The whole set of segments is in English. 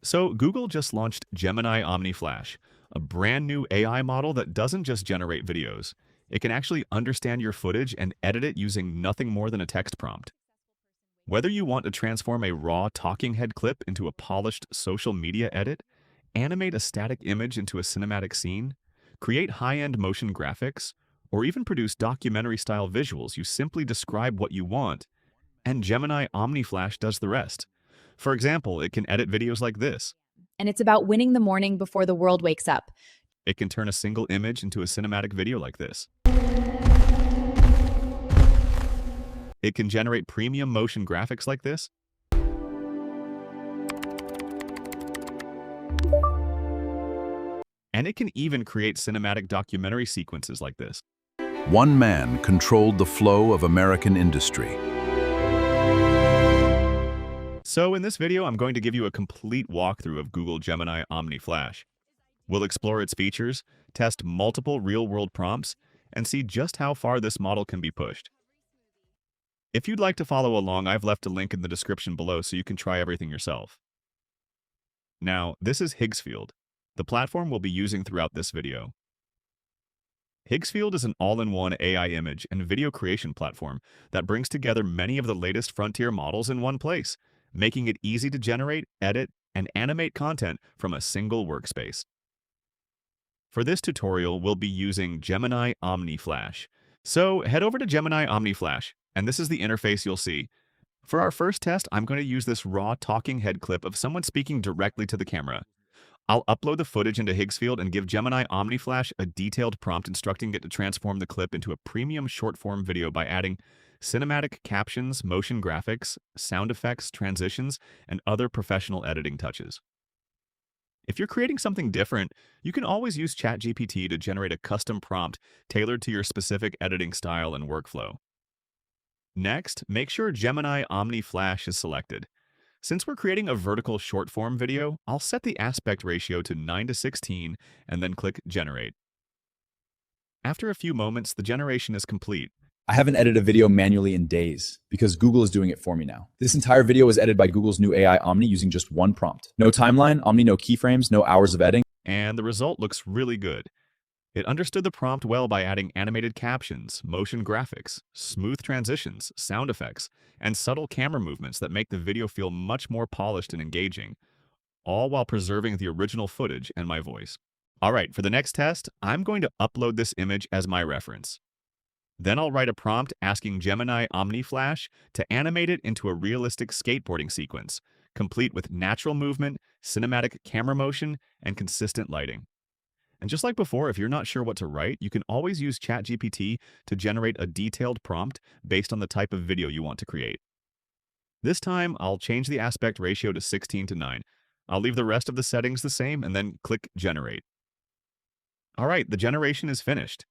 So, Google just launched Gemini Omni Flash, a brand new AI model that doesn't just generate videos. It can actually understand your footage and edit it using nothing more than a text prompt. Whether you want to transform a raw talking head clip into a polished social media edit, animate a static image into a cinematic scene, create high-end motion graphics, or even produce documentary-style visuals, you simply describe what you want, and Gemini Omni Flash does the rest. For example, it can edit videos like this. And it's about winning the morning before the world wakes up. It can turn a single image into a cinematic video like this. It can generate premium motion graphics like this. And it can even create cinematic documentary sequences like this. One man controlled the flow of American industry. So in this video, I'm going to give you a complete walkthrough of Google Gemini Omni Flash. We'll explore its features, test multiple real-world prompts, and see just how far this model can be pushed. If you'd like to follow along, I've left a link in the description below so you can try everything yourself. Now, this is Higgsfield, the platform we'll be using throughout this video. Higgsfield is an all-in-one AI image and video creation platform that brings together many of the latest frontier models in one place, making it easy to generate, edit, and animate content from a single workspace. For this tutorial, we'll be using Gemini Omni Flash. So head over to Gemini Omni Flash, and this is the interface you'll see. For our first test, I'm going to use this raw talking head clip of someone speaking directly to the camera. I'll upload the footage into Higgsfield and give Gemini Omni Flash a detailed prompt instructing it to transform the clip into a premium short-form video by adding cinematic captions, motion graphics, sound effects, transitions, and other professional editing touches. If you're creating something different, you can always use ChatGPT to generate a custom prompt tailored to your specific editing style and workflow. Next, make sure Gemini Omni Flash is selected. Since we're creating a vertical short-form video, I'll set the aspect ratio to 9:16 and then click Generate. After a few moments, the generation is complete. I haven't edited a video manually in days because Google is doing it for me now. This entire video was edited by Google's new AI Omni using just one prompt. No timeline, Omni no keyframes, no hours of editing. And the result looks really good. It understood the prompt well by adding animated captions, motion graphics, smooth transitions, sound effects, and subtle camera movements that make the video feel much more polished and engaging, all while preserving the original footage and my voice. All right, for the next test, I'm going to upload this image as my reference. Then I'll write a prompt asking Gemini Omni Flash to animate it into a realistic skateboarding sequence, complete with natural movement, cinematic camera motion, and consistent lighting. And just like before, if you're not sure what to write, you can always use ChatGPT to generate a detailed prompt based on the type of video you want to create. This time, I'll change the aspect ratio to 16:9. I'll leave the rest of the settings the same and then click Generate. All right, the generation is finished.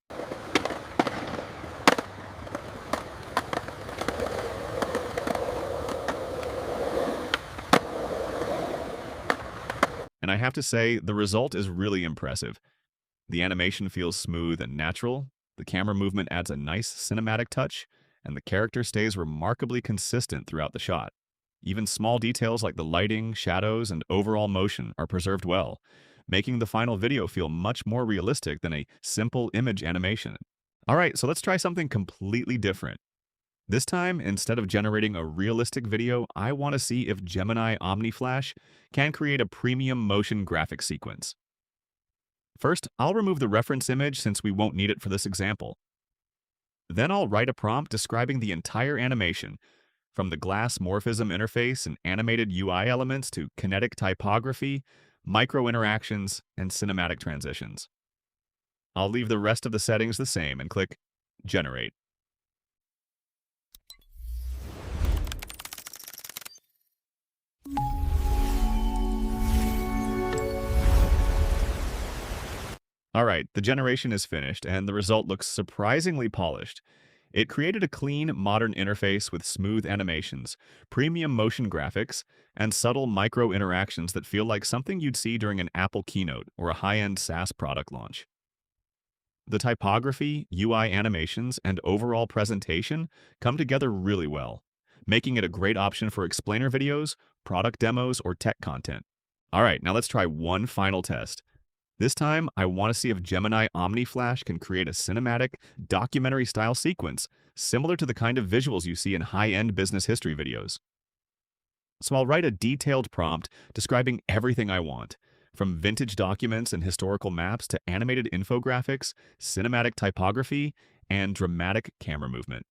And I have to say, the result is really impressive. The animation feels smooth and natural, the camera movement adds a nice cinematic touch, and the character stays remarkably consistent throughout the shot. Even small details like the lighting, shadows, and overall motion are preserved well, making the final video feel much more realistic than a simple image animation. All right, so let's try something completely different. This time, instead of generating a realistic video, I want to see if Gemini Omni Flash can create a premium motion graphic sequence. First, I'll remove the reference image since we won't need it for this example. Then I'll write a prompt describing the entire animation, from the glass morphism interface and animated UI elements to kinetic typography, micro interactions, and cinematic transitions. I'll leave the rest of the settings the same and click Generate. All right, the generation is finished, and the result looks surprisingly polished. It created a clean, modern interface with smooth animations, premium motion graphics, and subtle micro-interactions that feel like something you'd see during an Apple keynote or a high-end SaaS product launch. The typography, UI animations, and overall presentation come together really well, making it a great option for explainer videos, product demos, or tech content. All right, now let's try one final test. This time, I want to see if Gemini Omni Flash can create a cinematic, documentary-style sequence, similar to the kind of visuals you see in high-end business history videos. So I'll write a detailed prompt describing everything I want, from vintage documents and historical maps to animated infographics, cinematic typography, and dramatic camera movement.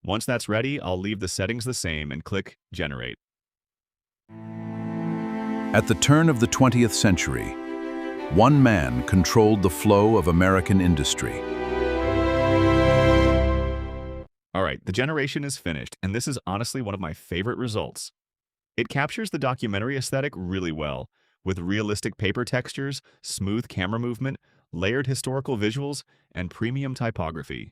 Once that's ready, I'll leave the settings the same and click Generate. At the turn of the 20th century, one man controlled the flow of American industry. All right, the generation is finished, and this is honestly one of my favorite results. It captures the documentary aesthetic really well, with realistic paper textures, smooth camera movement, layered historical visuals, and premium typography.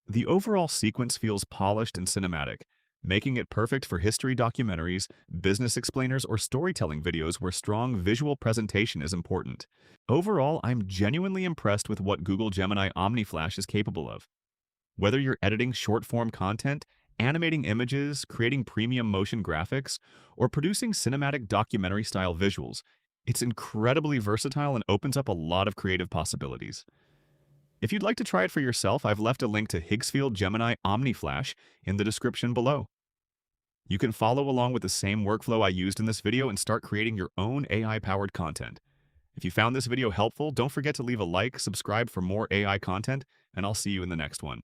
The overall sequence feels polished and cinematic, making it perfect for history documentaries, business explainers, or storytelling videos where strong visual presentation is important. Overall, I'm genuinely impressed with what Google Gemini Omni Flash is capable of. Whether you're editing short-form content, animating images, creating premium motion graphics, or producing cinematic documentary-style visuals, it's incredibly versatile and opens up a lot of creative possibilities. If you'd like to try it for yourself, I've left a link to Higgsfield Gemini Omni Flash in the description below. You can follow along with the same workflow I used in this video and start creating your own AI-powered content. If you found this video helpful, don't forget to leave a like, subscribe for more AI content, and I'll see you in the next one.